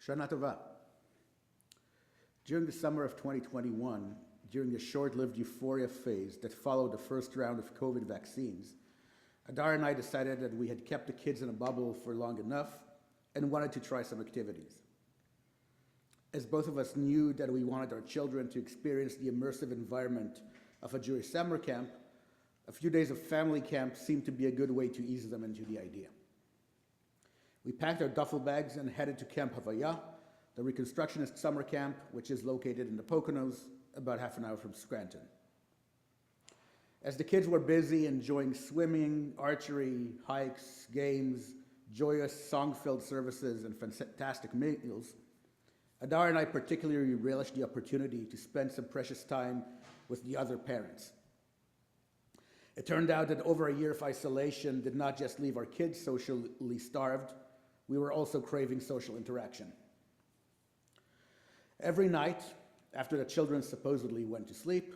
Shana Tova. During the summer of 2021, during the short-lived euphoria phase that followed the first round of COVID vaccines, Adar and I decided that we had kept the kids in a bubble for long enough and wanted to try some activities. As both of us knew that we wanted our children to experience the immersive environment of a Jewish summer camp, a few days of family camp seemed to be a good way to ease them into the idea. We packed our duffel bags and headed to Camp Havaya, the Reconstructionist summer camp, which is located in the Poconos, about half an hour from Scranton. As the kids were busy enjoying swimming, archery, hikes, games, joyous song-filled services, and fantastic meals, Adar and I particularly relished the opportunity to spend some precious time with the other parents. It turned out that over a year of isolation did not just leave our kids socially starved, we were also craving social interaction. Every night, after the children supposedly went to sleep,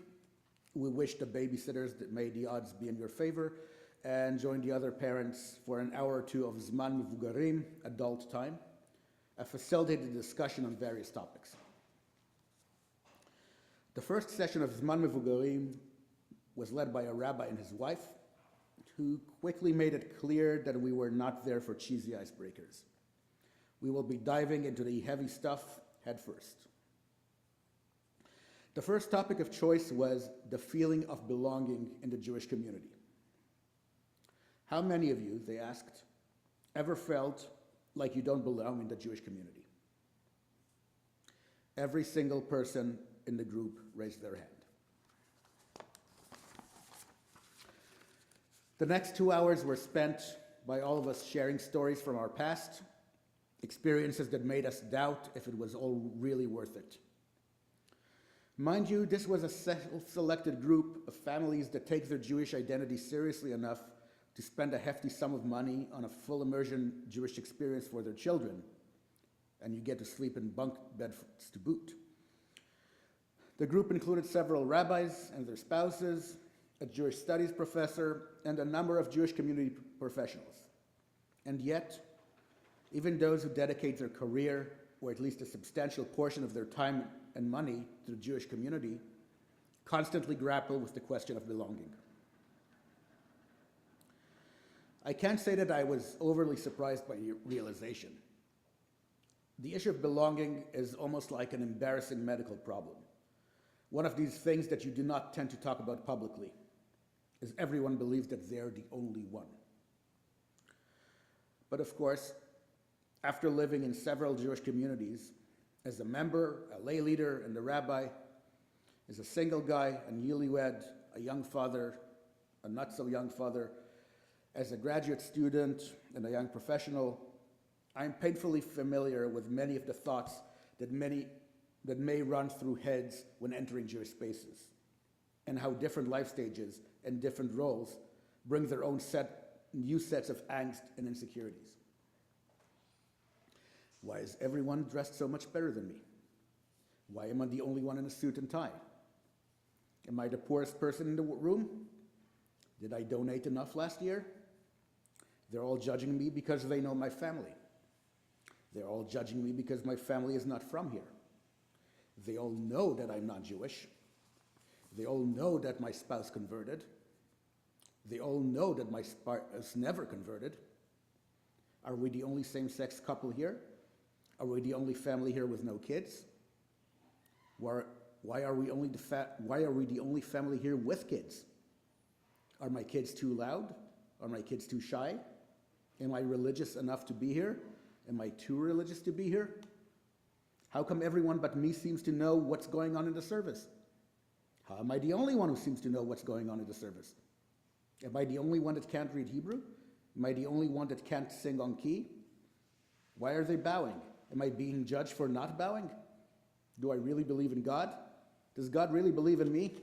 we wished the babysitters that may the odds be in your favor and joined the other parents for an hour or two of Zman Mevugarim, adult time, a facilitated discussion on various topics. The first session of Zman Mevugarim was led by a rabbi and his wife, who quickly made it clear that we were not there for cheesy icebreakers. We will be diving into the heavy stuff head first. The first topic of choice was the feeling of belonging in the Jewish community. How many of you, they asked, ever felt like you don't belong in the Jewish community? Every single person in the group raised their hand. The next 2 hours were spent by all of us sharing stories from our past, experiences that made us doubt if it was all really worth it. Mind you, this was a self-selected group of families that take their Jewish identity seriously enough to spend a hefty sum of money on a full immersion Jewish experience for their children, and you get to sleep in bunk beds to boot. The group included several rabbis and their spouses, a Jewish studies professor, and a number of Jewish community professionals. And yet, even those who dedicate their career, or at least a substantial portion of their time and money to the Jewish community, constantly grapple with the question of belonging. I can't say that I was overly surprised by the realization. The issue of belonging is almost like an embarrassing medical problem. One of these things that you do not tend to talk about publicly, as everyone believes that they're the only one. But of course, after living in several Jewish communities, as a member, a lay leader, and a rabbi, as a single guy, a newlywed, a young father, a not-so-young father, as a graduate student and a young professional, I'm painfully familiar with many of the thoughts that may run through heads when entering Jewish spaces, and how different life stages and different roles bring their own new sets of angst and insecurities. Why is everyone dressed so much better than me? Why am I the only one in a suit and tie? Am I the poorest person in the room? Did I donate enough last year? They're all judging me because they know my family. They're all judging me because my family is not from here. They all know that I'm not Jewish. They all know that my spouse converted. They all know that my spouse never converted. Are we the only same-sex couple here? Are we the only family here with no kids? Why are we the only family here with kids? Are my kids too loud? Are my kids too shy? Am I religious enough to be here? Am I too religious to be here? How come everyone but me seems to know what's going on in the service? How am I the only one who seems to know what's going on in the service? Am I the only one that can't read Hebrew? Am I the only one that can't sing on key? Why are they bowing? Am I being judged for not bowing? Do I really believe in God? Does God really believe in me?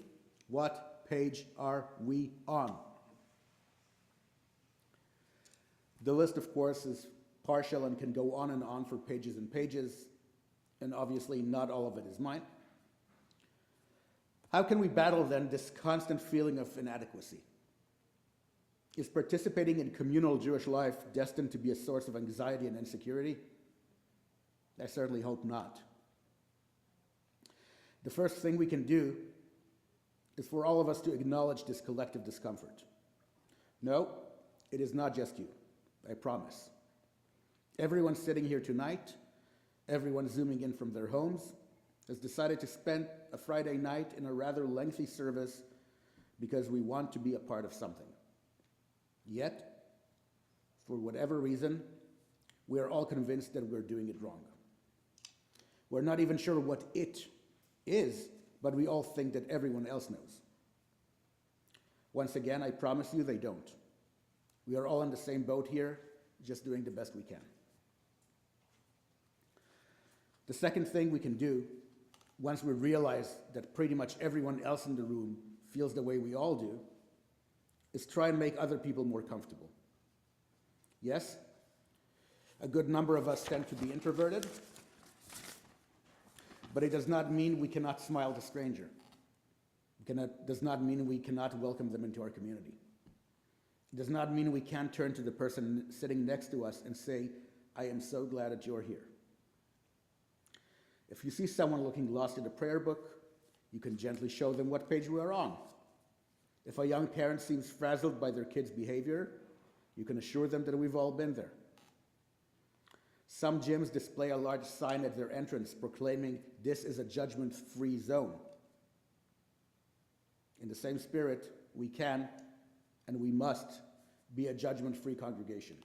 What page are we on? The list, of course, is partial and can go on and on for pages and pages, and obviously not all of it is mine. How can we battle then this constant feeling of inadequacy? Is participating in communal Jewish life destined to be a source of anxiety and insecurity? I certainly hope not. The first thing we can do is for all of us to acknowledge this collective discomfort. No, it is not just you, I promise. Everyone sitting here tonight, everyone zooming in from their homes, has decided to spend a Friday night in a rather lengthy service because we want to be a part of something. Yet, for whatever reason, we are all convinced that we're doing it wrong. We're not even sure what it is, but we all think that everyone else knows. Once again, I promise you they don't. We are all in the same boat here, just doing the best we can. The second thing we can do, once we realize that pretty much everyone else in the room feels the way we all do, is try and make other people more comfortable. Yes, a good number of us tend to be introverted, but it does not mean we cannot smile at a stranger. It does not mean we cannot welcome them into our community. It does not mean we can't turn to the person sitting next to us and say, I am so glad that you're here. If you see someone looking lost in a prayer book, you can gently show them what page we are on. If a young parent seems frazzled by their kid's behavior, you can assure them that we've all been there. Some gyms display a large sign at their entrance proclaiming this is a judgment-free zone. In the same spirit, we can and we must be a judgment-free congregation.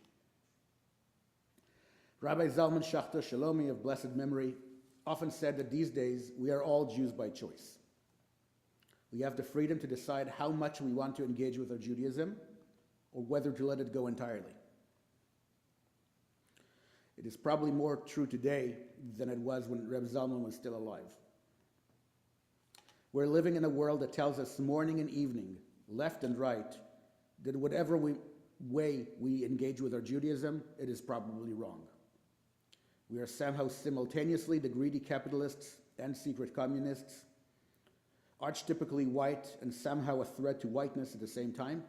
Rabbi Zalman Schachter Shalomi of blessed memory often said that these days we are all Jews by choice. We have the freedom to decide how much we want to engage with our Judaism or whether to let it go entirely. It is probably more true today than it was when Reb Zalman was still alive. We're living in a world that tells us morning and evening, left and right, that whatever way we engage with our Judaism, it is probably wrong. We are somehow simultaneously the greedy capitalists and secret communists, archetypically white and somehow a threat to whiteness at the same time.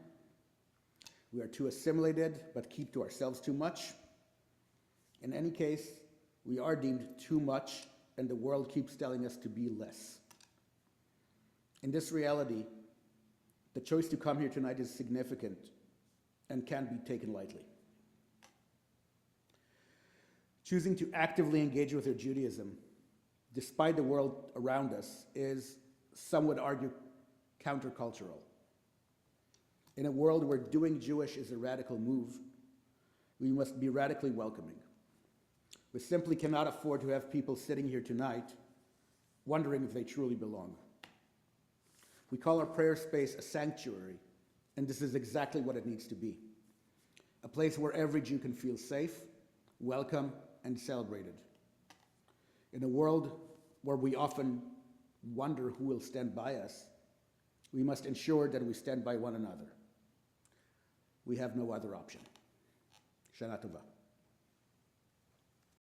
We are too assimilated, but keep to ourselves too much. In any case, we are deemed too much, and the world keeps telling us to be less. In this reality, the choice to come here tonight is significant and can't be taken lightly. Choosing to actively engage with our Judaism, despite the world around us, is, some would argue, countercultural. In a world where doing Jewish is a radical move, we must be radically welcoming. We simply cannot afford to have people sitting here tonight wondering if they truly belong. We call our prayer space a sanctuary, and this is exactly what it needs to be. A place where every Jew can feel safe, welcome, and celebrated. In a world where we often wonder who will stand by us, we must ensure that we stand by one another. We have no other option. Shana Tova.